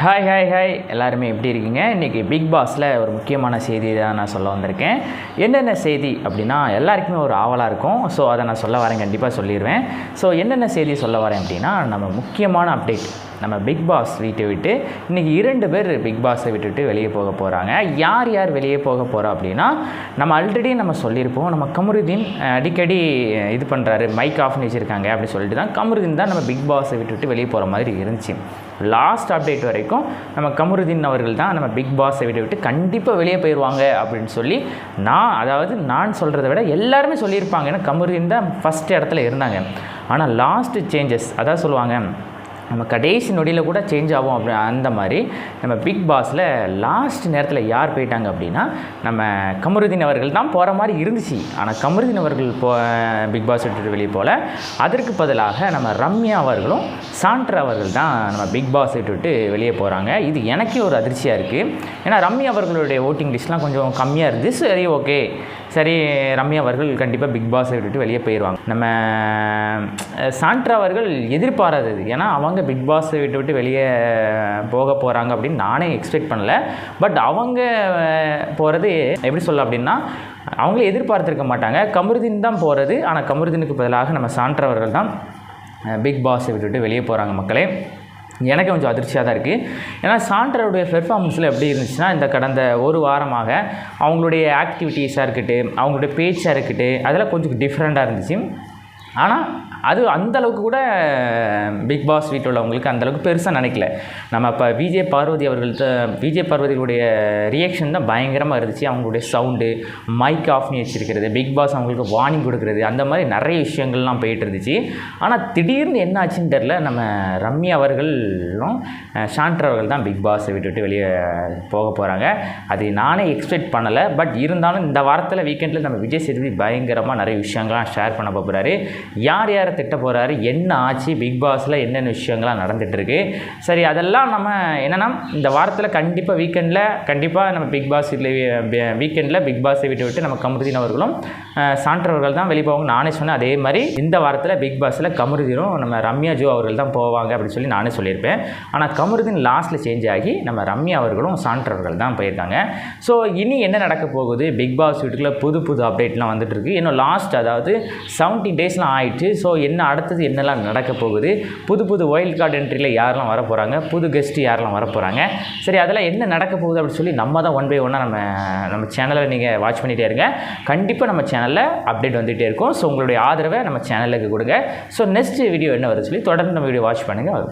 Hi hi hi எல்லாருமே எப்படி இருக்கீங்க? இன்றைக்கி பிக் பாஸில் ஒரு முக்கியமான செய்தி தான் நான் சொல்ல வந்திருக்கேன். என்னென்ன செய்தி அப்படின்னா எல்லாருக்குமே ஒரு ஆவலாக இருக்கும். ஸோ அதை நான் சொல்ல வரேன், கண்டிப்பாக சொல்லிடுவேன். ஸோ என்னென்ன செய்தி சொல்ல வரேன் அப்படின்னா, நம்ம முக்கியமான அப்டேட், நம்ம பிக் பாஸ் வீட்டை விட்டு இன்றைக்கி 2 பேர் பிக் பாஸை விட்டுட்டு வெளியே போக போகிறாங்க. யார் யார் வெளியே போக போகிறோம் அப்படின்னா, நம்ம ஆல்ரெடி நம்ம சொல்லியிருப்போம், நம்ம கமருதீன் அடிக்கடி இது பண்ணுறாரு, மைக் ஆஃப் பண்ணி வச்சுருக்காங்க அப்படின்னு சொல்லிட்டு தான் கமருதீன் தான் நம்ம பிக் பாஸை விட்டுட்டு வெளியே போகிற மாதிரி இருந்துச்சு. லாஸ்ட் அப்டேட் வரைக்கும் நம்ம கமருதீன் அவர்கள் தான் நம்ம பிக் பாஸை விட்டு கண்டிப்பாக வெளியே போயிடுவாங்க அப்படின்னு சொல்லி நான் சொல்கிறத விட எல்லாருமே சொல்லியிருப்பாங்க. ஏன்னா கமருதீன் தான் ஃபஸ்ட் இடத்துல இருந்தாங்க. ஆனால் லாஸ்ட்டு சேஞ்சஸ், அதான் சொல்லுவாங்க, நம்ம கடைசி நொடியில் கூட சேஞ்ச் ஆகும் அப்படி. அந்த மாதிரி நம்ம பிக் பாஸில் லாஸ்ட் நேரத்தில் யார் போயிட்டாங்க அப்படின்னா, நம்ம கமருதீன் அவர்கள் தான் போகிற மாதிரி இருந்துச்சு. ஆனால் கமருதீன் அவர்கள் பிக் பாஸ் விட்டுட்டு வெளியே போகல. அதற்கு பதிலாக நம்ம ரம்யா அவர்களும் சாண்ட்ரா அவர்கள் தான் நம்ம பிக் பாஸ் விட்டுட்டு வெளியே போகிறாங்க. இது எனக்கே ஒரு அதிர்ச்சியாக இருக்குது. ஏன்னா ரம்யா அவர்களுடைய ஓட்டிங் லிஸ்ட்லாம் கொஞ்சம் கம்மியாக இருந்துச்சு. சரி, ஓகே, சரி, ரம்யா அவர்கள் கண்டிப்பாக பிக் பாஸை விட்டுட்டு வெளியே போயிடுவாங்க. நம்ம சாண்ட்ரா அவர்கள் எதிர்பாராதது. ஏன்னா அவங்க பிக் பாஸை விட்டு வெளியே போக போகிறாங்க அப்படின்னு நானே எக்ஸ்பெக்ட் பண்ணல. பட் அவங்க போகிறது எப்படி சொல்ல அப்படின்னா, அவங்களே எதிர்பார்த்துருக்க மாட்டாங்க. கமருதீன் தான் போகிறது. ஆனால் கமருதீனுக்கு பதிலாக நம்ம சாண்ட்ரா அவர்கள் தான் பிக் பாஸை விட்டுட்டு வெளியே போகிறாங்க. மக்களே, எனக்கு கொஞ்சம் அதிர்ச்சியாக தான் இருக்குது. ஏன்னா சாண்ட்ராவுடைய பெர்ஃபார்மன்ஸில் எப்படி இருந்துச்சுன்னா, இந்த கடந்த ஒரு வாரமாக அவங்களுடைய ஆக்டிவிட்டீஸாக இருக்கட்டும், அவங்களுடைய பேச்சாக இருக்கட்டும், அதெல்லாம் கொஞ்சம் டிஃப்ரெண்ட்டாக இருந்துச்சு. ஆனால் அது அந்தளவுக்கு கூட பிக் பாஸ் வீட்டில் உள்ளவங்களுக்கு அந்தளவுக்கு பெருசாக நினைக்கல. நம்ம இப்போ விஜய் பார்வதிகளுடைய ரியாக்ஷன் தான் பயங்கரமாக இருந்துச்சு. அவங்களுடைய சவுண்டு, மைக் ஆஃப் பண்ணி வச்சுருக்கிறது, பிக் பாஸ் அவங்களுக்கு வார்னிங் கொடுக்குறது, அந்த மாதிரி நிறைய விஷயங்கள்லாம் போயிட்டு இருந்துச்சு. ஆனால் திடீர்னு என்ன ஆச்சுன்னு தெரில, நம்ம ரம்யா அவர்களும் சாண்ட்ரா அவர்கள் தான் பிக் பாஸை விட்டுவிட்டு வெளியே போக போகிறாங்க. அது நானே எக்ஸ்பெக்ட் பண்ணலை. பட் இருந்தாலும் இந்த வாரத்தில் வீக்கெண்டில் நம்ம விஜய் சேதுபதி பயங்கரமாக நிறைய விஷயங்கள்லாம் ஷேர் பண்ண போகிறாரு. யார் யாரை திட்ட போகிறாரு, என்ன ஆச்சு, பிக் பாஸில் என்னென்ன விஷயங்கள்லாம் நடந்துகிட்ருக்கு. சரி, அதெல்லாம் நம்ம என்னென்னா இந்த வாரத்தில் கண்டிப்பாக வீக்கெண்டில் கண்டிப்பாக நம்ம பிக் பாஸ் வீக்கெண்டில் பிக் பாஸை விட்டு நம்ம கமருதீன் அவர்களும் சாண்ட்ரா அவர்கள் தான் வெளியே போவாங்க. நானே சொன்னேன். அதே மாதிரி இந்த வாரத்தில் பிக் பாஸில் கமருதீனும் நம்ம ரம்யா ஜோ அவர்கள் தான் போவாங்க அப்படின்னு சொல்லி நானே சொல்லியிருப்பேன். ஆனால் கமருதீன் லாஸ்ட்டில் சேஞ்ச் ஆகி நம்ம ரம்யா அவர்களும் சாண்ட்ரா அவர்கள் தான் போயிருக்காங்க. ஸோ இனி என்ன நடக்க போகுது, பிக் பாஸ் வீட்டுக்குள்ளே புது அப்டேட்லாம் வந்துட்டுருக்கு. இன்னும் லாஸ்ட் அதாவது 17 டேஸ்லாம் ஆயிடுச்சு. ஸோ என்ன அடுத்தது என்னெல்லாம் நடக்க போகுது, புது வைல்ட் கார்டு என்ட்ரியில் யாரெல்லாம் வர போகிறாங்க, புது கெஸ்ட்டு யாரெல்லாம் வர போகிறாங்க, சரி அதெல்லாம் என்ன நடக்க போகுது அப்படின்னு சொல்லி நம்ம தான் ஒன் பை ஒன்னாக நம்ம சேனலில் நீங்கள் வாட்ச் பண்ணிகிட்டே இருங்க. கண்டிப்பாக நம்ம சேனலில் அப்டேட் வந்துகிட்டே இருக்கும். ஸோ உங்களுடைய ஆதரவை நம்ம சேனலுக்கு கொடுங்க. ஸோ நெக்ஸ்ட் வீடியோ என்ன வருது சொல்லி தொடர்ந்து நம்ம வீடியோ வாட்ச் பண்ணுங்கள்.